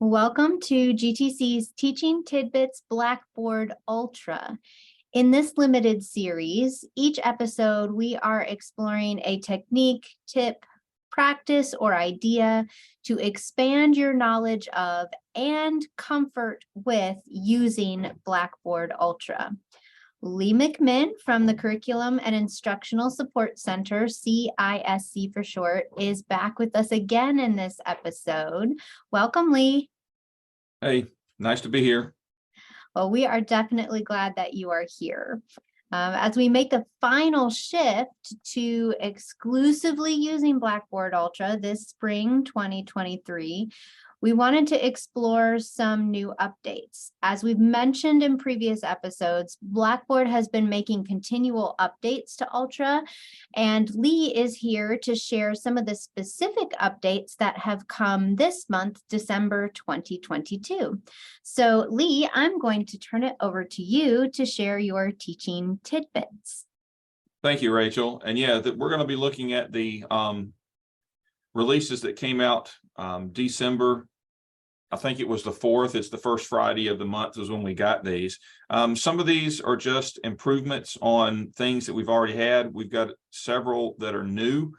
Welcome to GTC's Teaching Tidbits Blackboard Ultra. In this limited series, each episode we are exploring a technique, tip, practice, or idea to expand your knowledge of and comfort with using Blackboard Ultra. Lee McMinn from the Curriculum and Instructional Support Center, CISC for short, is back with us again in this episode. Welcome, Lee. Hey, nice to be here. Well, we are definitely glad that you are here. As we make the final shift to exclusively using Blackboard Ultra this spring 2023, we wanted to explore some new updates. As we've mentioned in previous episodes, Blackboard has been making continual updates to Ultra, and Lee is here to share some of the specific updates that have come this month, December 2022. So Lee, I'm going to turn it over to you to share your teaching tidbits. Thank you, Rachel. And yeah, we're going to be looking at the releases that came out December. I think it was the 4th. It's the first Friday of the month is when we got these. Some of these are just improvements on things that we've already had. We've got several that are new,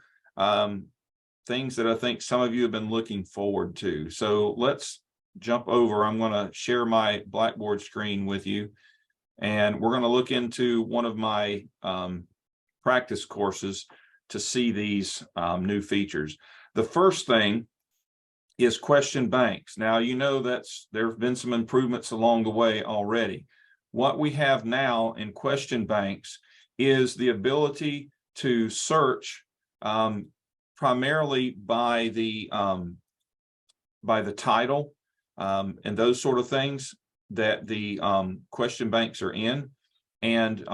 things that I think some of you have been looking forward to. So let's jump over. I'm going to share my Blackboard screen with you, and we're going to look into one of my practice courses to see these new features. The first thing is question banks. Now, you know there have been some improvements along the way already. What we have now in question banks is the ability to search primarily by the title and those sort of things that the question banks are in, and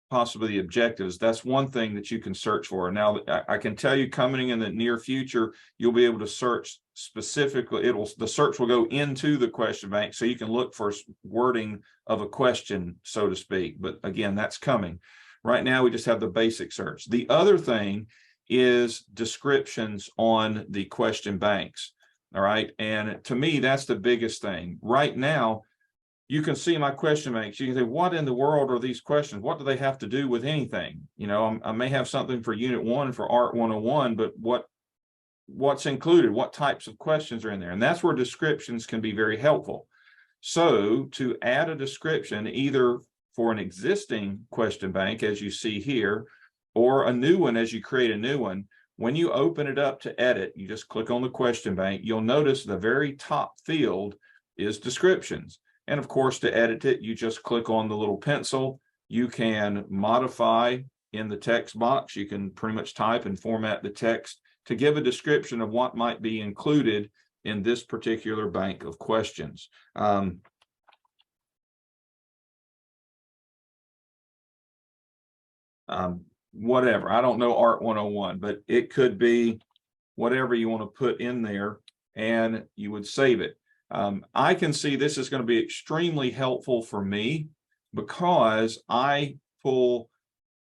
possibly the objectives. That's one thing that you can search for. Now, I can tell you, coming in the near future, you'll be able to search specifically. The search will go into the question bank, so you can look for wording of a question, so to speak. But again, that's coming. Right now, we just have the basic search. The other thing is descriptions on the question banks. All right. And to me, that's the biggest thing. Right now, you can see my question banks. You can say, what in the world are these questions? What do they have to do with anything? You know, I may have something for Unit 1 for Art 101, but what's included? What types of questions are in there? And that's where descriptions can be very helpful. So to add a description, either for an existing question bank, as you see here, or a new one as you create a new one, when you open it up to edit, you just click on the question bank. You'll notice the very top field is descriptions. And of course, to edit it, you just click on the little pencil. You can modify in the text box. You can pretty much type and format the text to give a description of what might be included in this particular bank of questions. Whatever, I don't know Art 101, but it could be whatever you want to put in there, and you would save it. I can see this is going to be extremely helpful for me because I pull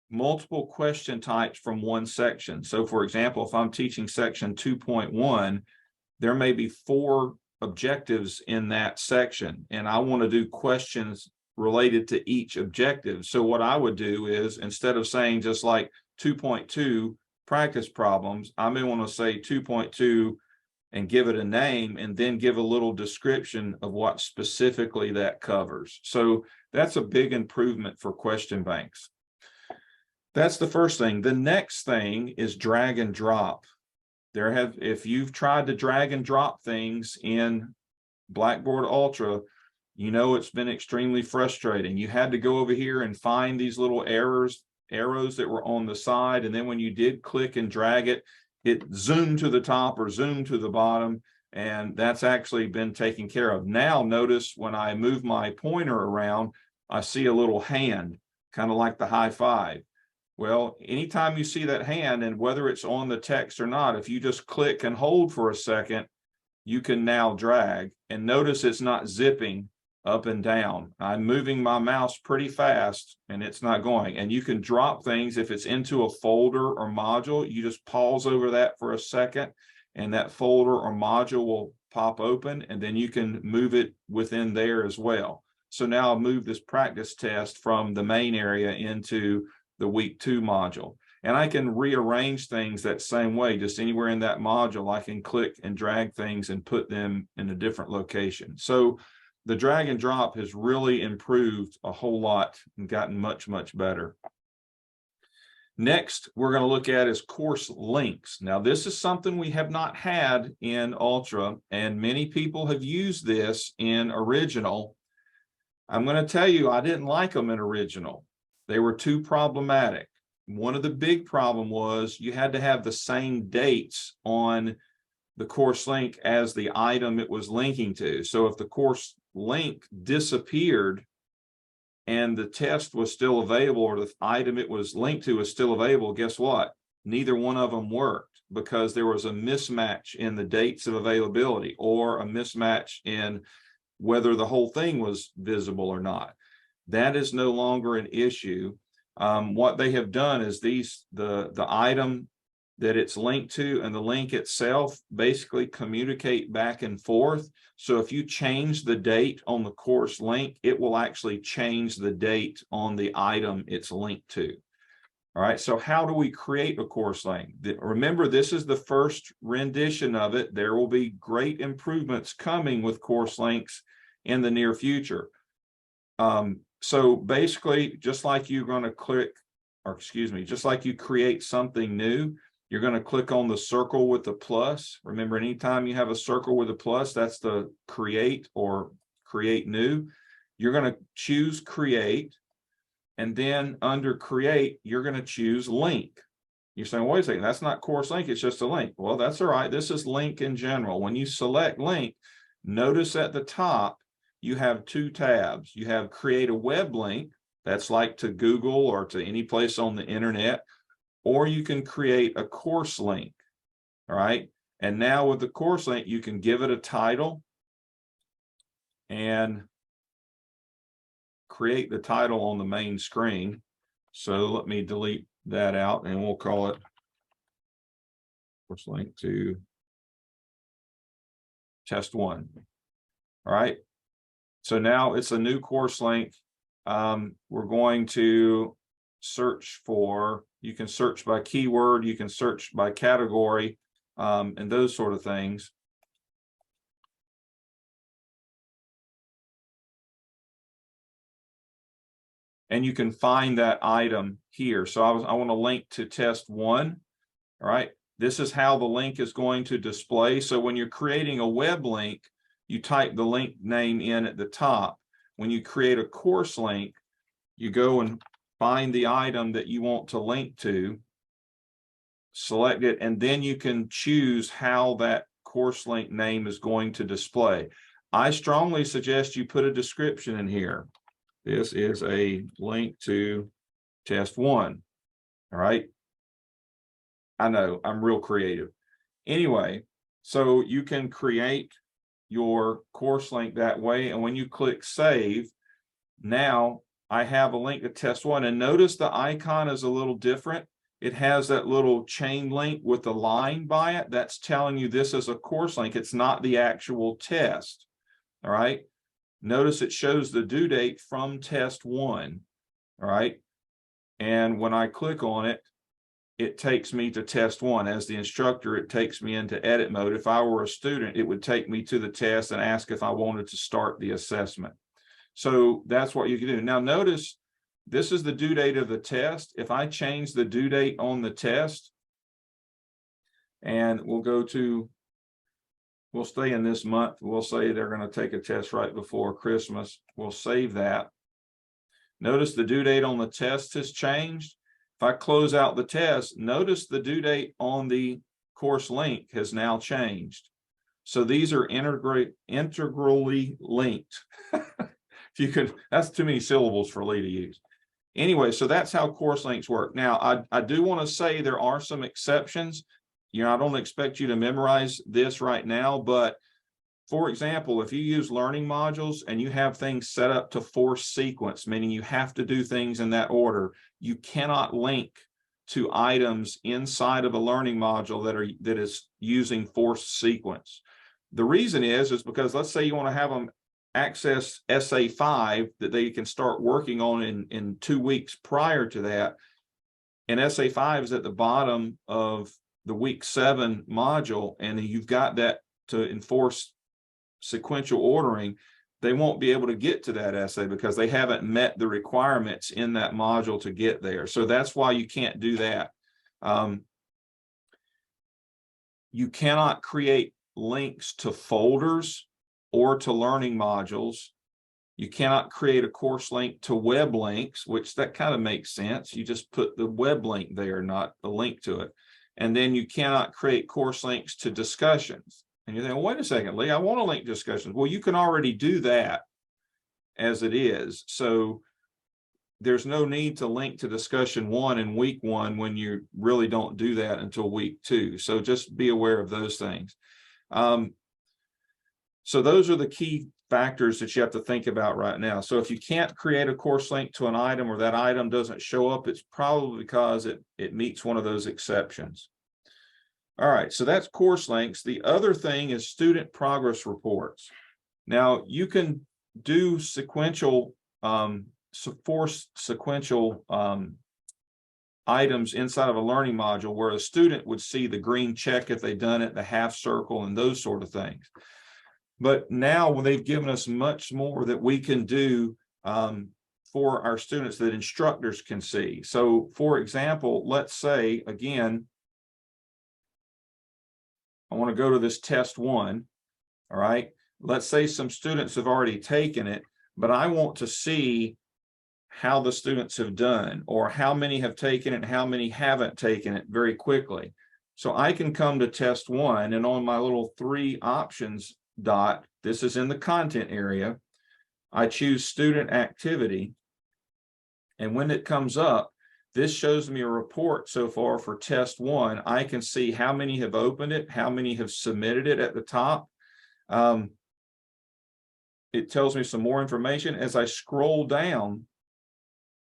multiple question types from one section. So for example, if I'm teaching section 2.1, there may be 4 objectives in that section, and I want to do questions related to each objective. So what I would do is, instead of saying just like 2.2 practice problems, I may want to say 2.2 and give it a name, and then give a little description of what specifically that covers. So that's a big improvement for question banks. That's the first thing. The next thing is drag and drop. If you've tried to drag and drop things in Blackboard Ultra, you know it's been extremely frustrating. You had to go over here and find these little arrows that were on the side, and then when you did click and drag it, it zoomed to the top or zoomed to the bottom, and that's actually been taken care of. Now notice when I move my pointer around, I see a little hand, kind of like the high five. Well, anytime you see that hand, and whether it's on the text or not, if you just click and hold for a second, you can now drag, and notice it's not zipping up and down. I'm moving my mouse pretty fast and it's not going. And you can drop things if it's into a folder or module. You just pause over that for a second, and that folder or module will pop open, and then you can move it within there as well. So now I'll move this practice test from the main area into the week 2 module. And I can rearrange things that same way, just anywhere in that module, I can click and drag things and put them in a different location. So the drag and drop has really improved a whole lot and gotten much, much better. Next, we're going to look at is course links. Now, this is something we have not had in Ultra, and many people have used this in Original. I'm going to tell you, I didn't like them in Original. They were too problematic. One of the big problem was you had to have the same dates on the course link as the item it was linking to. So if the course link disappeared and the test was still available, or the item it was linked to was still available, guess what? Neither one of them worked, because there was a mismatch in the dates of availability, or a mismatch in whether the whole thing was visible or not. That is no longer an issue. What they have done is the item that it's linked to and the link itself basically communicate back and forth. So if you change the date on the course link, it will actually change the date on the item it's linked to. All right, so how do we create a course link? Remember, this is the first rendition of it. There will be great improvements coming with course links in the near future. So basically, just like you're going to click, or excuse me, just like you create something new, you're going to click on the circle with the plus. Remember, anytime you have a circle with a plus, that's the create or create new. You're going to choose create, and then under create, you're going to choose link. You're saying, wait a second, that's not course link, it's just a link. Well, that's all right. This is link in general. When you select link, notice at the top, you have 2 tabs. You have create a web link, that's like to Google or to any place on the internet, or you can create a course link. All right. And now with the course link, you can give it a title and create the title on the main screen. So let me delete that out, and we'll call it course link to test 1. All right. So now it's a new course link. We're going to search for, you can search by keyword, you can search by category, and those sort of things. And you can find that item here. So I want to link to test 1. All right. This is how the link is going to display. So when you're creating a web link, you type the link name in at the top. When you create a course link, you go and find the item that you want to link to, select it, and then you can choose how that course link name is going to display. I strongly suggest you put a description in here. This is a link to test 1. All right. I know I'm real creative. Anyway, so you can create your course link that way. And when you click save, now I have a link to test 1. And notice the icon is a little different. It has that little chain link with the line by it. That's telling you this is a course link. It's not the actual test. All right. Notice it shows the due date from test 1. All right. And when I click on it, it takes me to test 1. As the instructor, it takes me into edit mode. If I were a student, it would take me to the test and ask if I wanted to start the assessment. So that's what you can do. Now notice this is the due date of the test. If I change the due date on the test, and we'll stay in this month. We'll say they're going to take a test right before Christmas. We'll save that. Notice the due date on the test has changed. If I close out the test, notice the due date on the course link has now changed. So these are integrally linked. If you could, that's too many syllables for Lee to use. Anyway, so that's how course links work. Now, I do want to say there are some exceptions. You know, I don't expect you to memorize this right now, but for example, if you use learning modules and you have things set up to force sequence, meaning you have to do things in that order, you cannot link to items inside of a learning module that is using forced sequence. The reason is because let's say you want to have them access essay 5 that they can start working on in 2 weeks prior to that. And essay 5 is at the bottom of the week 7 module, and you've got that to enforce sequential ordering. They won't be able to get to that essay because they haven't met the requirements in that module to get there. So that's why you can't do that. You cannot create links to folders or to learning modules. You cannot create a course link to web links, which that kind of makes sense. You just put the web link there, not the link to it. And then you cannot create course links to discussions. And you think, well, wait a second, Lee, I want to link discussions. Well, you can already do that as it is. So there's no need to link to discussion 1 in week 1 when you really don't do that until week 2. So just be aware of those things. So those are the key factors that you have to think about right now. So if you can't create a course link to an item, or that item doesn't show up, it's probably because it meets one of those exceptions. All right, so that's course links. The other thing is student progress reports. Now you can do sequential, force sequential items inside of a learning module where a student would see the green check if they've done it, the half circle, and those sort of things. But now when they've given us much more that we can do for our students that instructors can see. So for example, let's say, again, I want to go to this test 1. All right. Let's say some students have already taken it, but I want to see how the students have done, or how many have taken it and how many haven't taken it very quickly. So I can come to test 1, and on my little 3 options dot, this is in the content area, I choose student activity. And when it comes up, this shows me a report so far for test 1. I can see how many have opened it, how many have submitted it at the top. It tells me some more information. As I scroll down,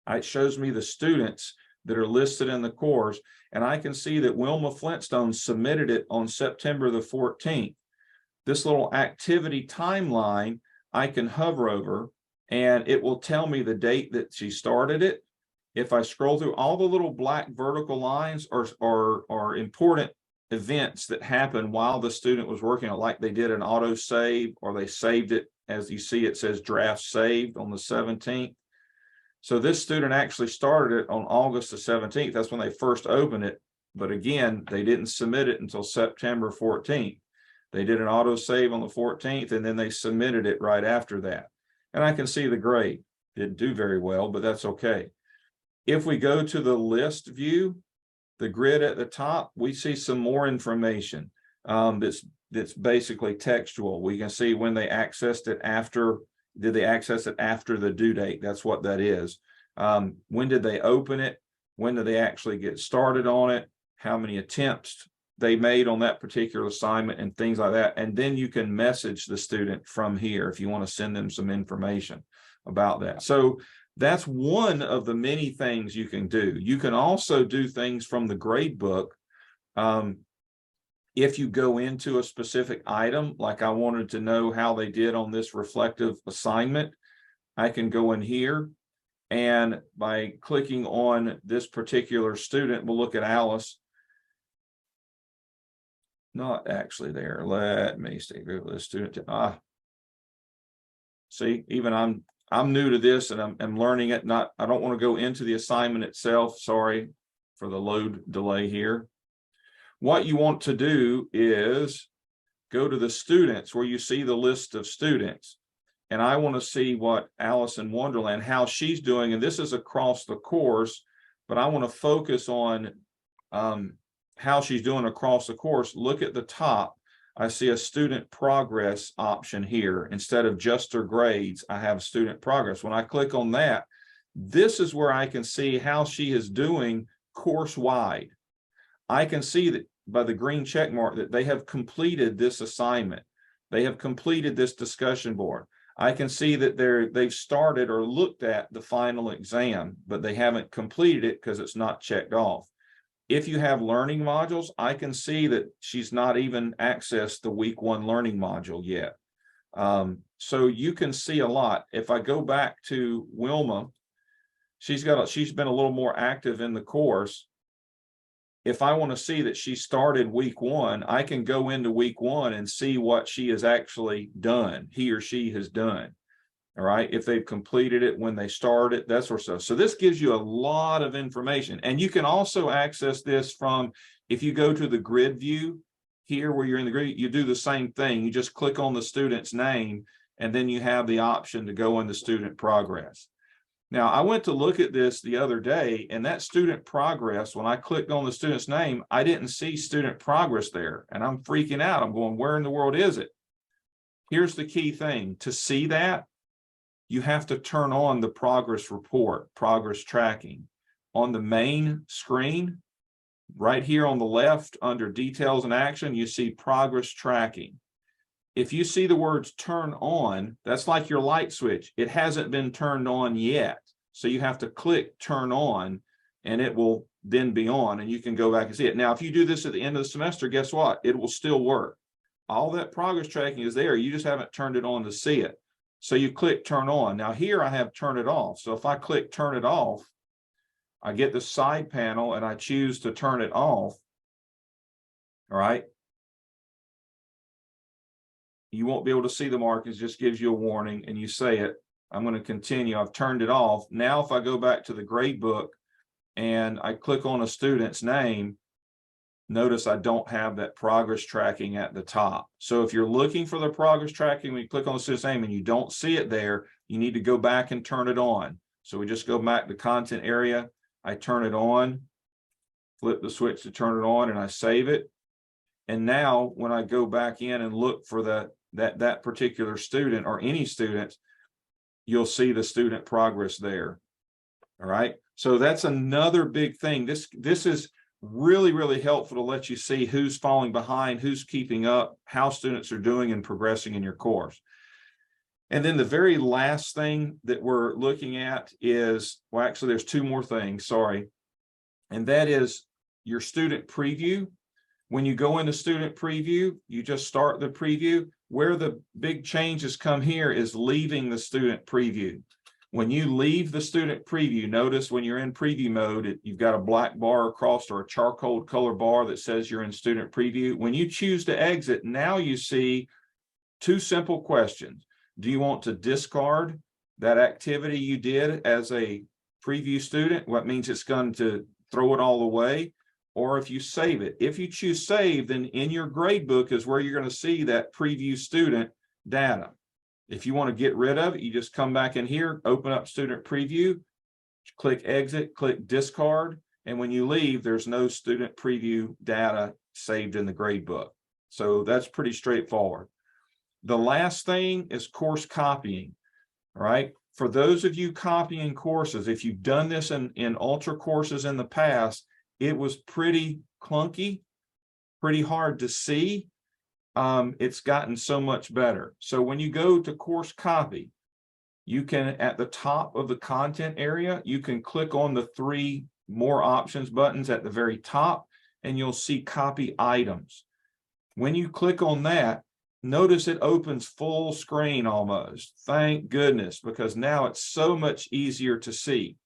it shows me the students that are listed in the course, and I can see that Wilma Flintstone submitted it on September the 14th. This little activity timeline, I can hover over, and it will tell me the date that she started it. If I scroll through, all the little black vertical lines are important events that happen while the student was working on it, like they did an auto save, or they saved it. As you see, it says draft saved on the 17th. So this student actually started it on August the 17th. That's when they first opened it. But again, they didn't submit it until September 14th. They did an auto save on the 14th, and then they submitted it right after that. And I can see the grade. Didn't do very well, but that's okay. If we go to the list view, the grid at the top, we see some more information that's basically textual. We can see when they accessed it after. Did they access it after the due date? That's what that is. When did they open it? When did they actually get started on it? How many attempts they made on that particular assignment, and things like that. And then you can message the student from here if you want to send them some information about that. So that's one of the many things you can do. You can also do things from the grade book. If you go into a specific item, like I wanted to know how they did on this reflective assignment, I can go in here, and by clicking on this particular student, we'll look at Alice. Not actually there. Let me see. Go to the student. See, even I'm new to this, and I'm learning it. I don't want to go into the assignment itself. Sorry for the load delay here. What you want to do is go to the students where you see the list of students. And I want to see what Alice in Wonderland, how she's doing. And this is across the course, but I want to focus on how she's doing across the course. Look at the top. I see a student progress option here. Instead of just her grades, I have student progress. When I click on that, this is where I can see how she is doing course-wide. I can see that by the green check mark that they have completed this assignment. They have completed this discussion board. I can see that they've started or looked at the final exam, but they haven't completed it because it's not checked off. If you have learning modules, I can see that she's not even accessed the week 1 learning module yet. So you can see a lot. If I go back to Wilma, she's been a little more active in the course. If I want to see that she started week 1, I can go into week 1 and see what she has actually done, he or she has done. All right, if they've completed it, when they started, that sort of stuff. So this gives you a lot of information. And you can also access this from, if you go to the grid view here where you're in the grid, you do the same thing. You just click on the student's name, and then you have the option to go into student progress. Now, I went to look at this the other day, and that student progress, when I clicked on the student's name, I didn't see student progress there. And I'm freaking out. I'm going, where in the world is it? Here's the key thing. To see that, you have to turn on the progress report, progress tracking. On the main screen, right here on the left, under details and action, you see progress tracking. If you see the words turn on, that's like your light switch. It hasn't been turned on yet. So you have to click turn on, and it will then be on, and you can go back and see it. Now, if you do this at the end of the semester, guess what? It will still work. All that progress tracking is there. You just haven't turned it on to see it. So you click turn on. Now here I have turn it off. So if I click turn it off, I get the side panel and I choose to turn it off. All right. You won't be able to see the markings, just gives you a warning, and you say it. I'm going to continue. I've turned it off. Now, if I go back to the grade book and I click on a student's name, notice I don't have that progress tracking at the top. So if you're looking for the progress tracking, when you click on the student's name and you don't see it there, you need to go back and turn it on. So we just go back to content area. I turn it on, flip the switch to turn it on, and I save it. And now when I go back in and look for that particular student or any student, you'll see the student progress there. All right. So that's another big thing. This is really, really helpful to let you see who's falling behind, who's keeping up, how students are doing and progressing in your course. And then the very last thing that we're looking at is, well, actually, there's 2 more things, sorry. And that is your student preview. When you go into student preview, you just start the preview. Where the big changes come here is leaving the student preview. When you leave the student preview, notice when you're in preview mode, you've got a black bar across or a charcoal color bar that says you're in student preview. When you choose to exit, now you see 2 simple questions. Do you want to discard that activity you did as a preview student? What means it's going to throw it all away? Or if you save it. If you choose save, then in your grade book is where you're going to see that preview student data. If you want to get rid of it, you just come back in here, open up student preview, click exit, click discard, and when you leave, there's no student preview data saved in the grade book. So that's pretty straightforward. The last thing is course copying. All right. For those of you copying courses, if you've done this in Ultra courses in the past, it was pretty clunky, pretty hard to see. It's gotten so much better. So when you go to course copy, you can, at the top of the content area, you can click on the 3 more options buttons at the very top, and you'll see copy items. When you click on that, notice it opens full screen almost. Thank goodness, because now it's so much easier to see.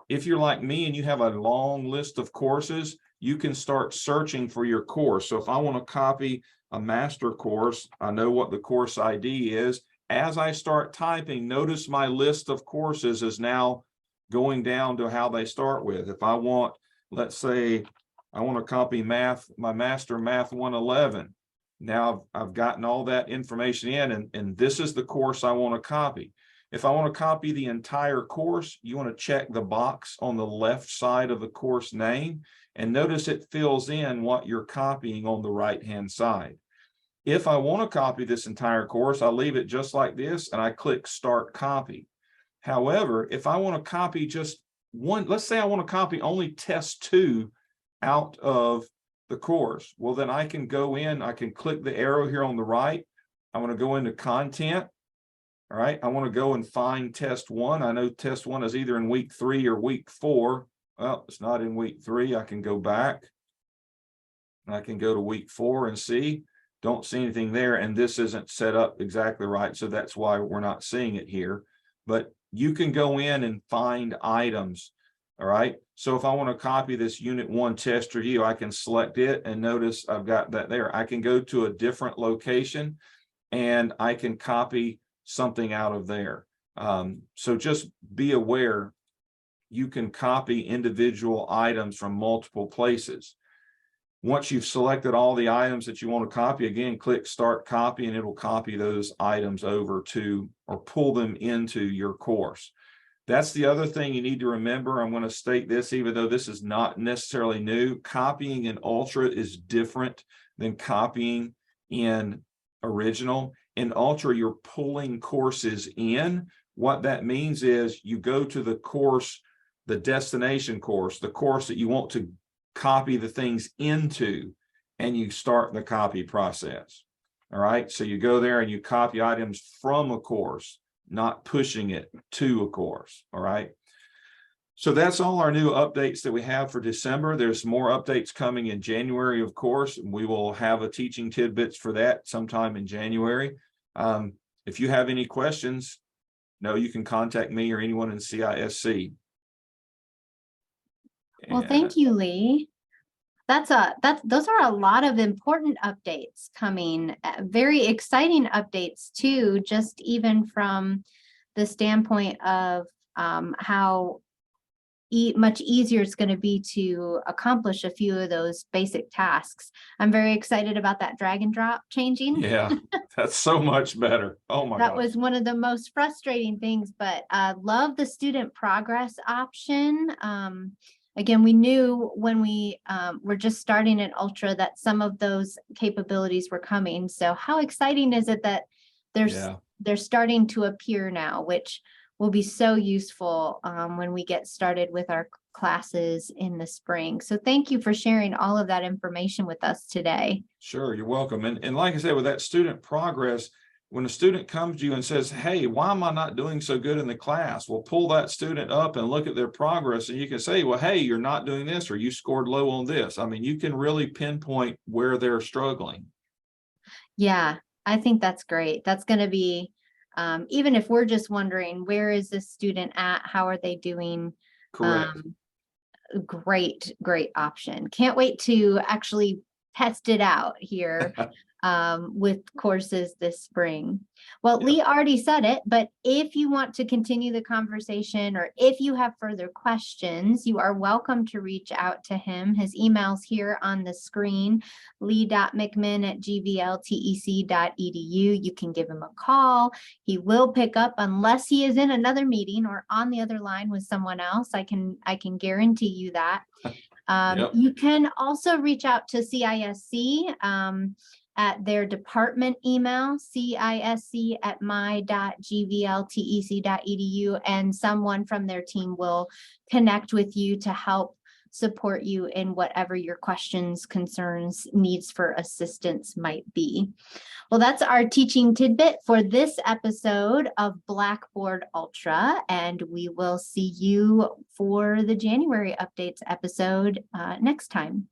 If you're like me and you have a long list of courses, you can start searching for your course. So if I want to copy a master course, I know what the course ID is. As I start typing, notice my list of courses is now going down to how they start with. If I want, let's say, I want to copy math, my master math 111. Now I've gotten all that information in, and this is the course I want to copy. If I want to copy the entire course, you want to check the box on the left side of the course name, and notice it fills in what you're copying on the right-hand side. If I want to copy this entire course, I leave it just like this, and I click Start Copy. However, if I want to copy just one, let's say I want to copy only test 2 out of the course, well, then I can go in, I can click the arrow here on the right. I want to go into Content. All right, I want to go and find test 1. I know test 1 is either in week 3 or week 4 well, it's not in week 3. I can go back. I can go to week 4 and see. Don't see anything there. And this isn't set up exactly right. So that's why we're not seeing it here. But you can go in and find items. All right. So if I want to copy this Unit 1 test review, I can select it and notice I've got that there. I can go to a different location and I can copy something out of there. So just be aware, you can copy individual items from multiple places. Once you've selected all the items that you want to copy, again, click Start Copy, and it'll copy those items over to, or pull them into your course. That's the other thing you need to remember. I'm going to state this, even though this is not necessarily new. Copying in Ultra is different than copying in Original. In Ultra, you're pulling courses in. What that means is you go to the course, the destination course, the course that you want to copy the things into, and you start the copy process. All right. So you go there and you copy items from a course, not pushing it to a course. All right. So that's all our new updates that we have for December. There's more updates coming in January, of course. We will have a teaching tidbits for that sometime in January. If you have any questions, you can contact me or anyone in CISC. Well, thank you, Lee. Those are a lot of important updates coming, very exciting updates too, just even from the standpoint of how much easier it's going to be to accomplish a few of those basic tasks. I'm very excited about that drag and drop changing. Yeah, that's so much better. Oh my God. That was one of the most frustrating things, but love the student progress option. Again, we knew when we were just starting in Ultra that some of those capabilities were coming. So how exciting is it that they're starting to appear now, which will be so useful when we get started with our classes in the spring. So thank you for sharing all of that information with us today. Sure, you're welcome. And like I said, with that student progress, when a student comes to you and says, hey, why am I not doing so good in the class? Well, pull that student up and look at their progress, and you can say, well, hey, you're not doing this, or you scored low on this. I mean, you can really pinpoint where they're struggling. Yeah, I think that's great. That's going to be, even if we're just wondering, where is this student at? How are they doing? Correct. Great option. Can't wait to actually test it out here with courses this spring. Well, Yep. Lee already said it, but if you want to continue the conversation or if you have further questions, you are welcome to reach out to him. His email's here on the screen, lee.mcminn@gvltec.edu. You can give him a call. He will pick up unless he is in another meeting or on the other line with someone else. I can guarantee you that. Yep. You can also reach out to CISC at their department email, cisc@my.gvltec.edu, and someone from their team will connect with you to help support you in whatever your questions, concerns, needs for assistance might be. Well, that's our teaching tidbit for this episode of Blackboard Ultra, and we will see you for the January updates episode next time.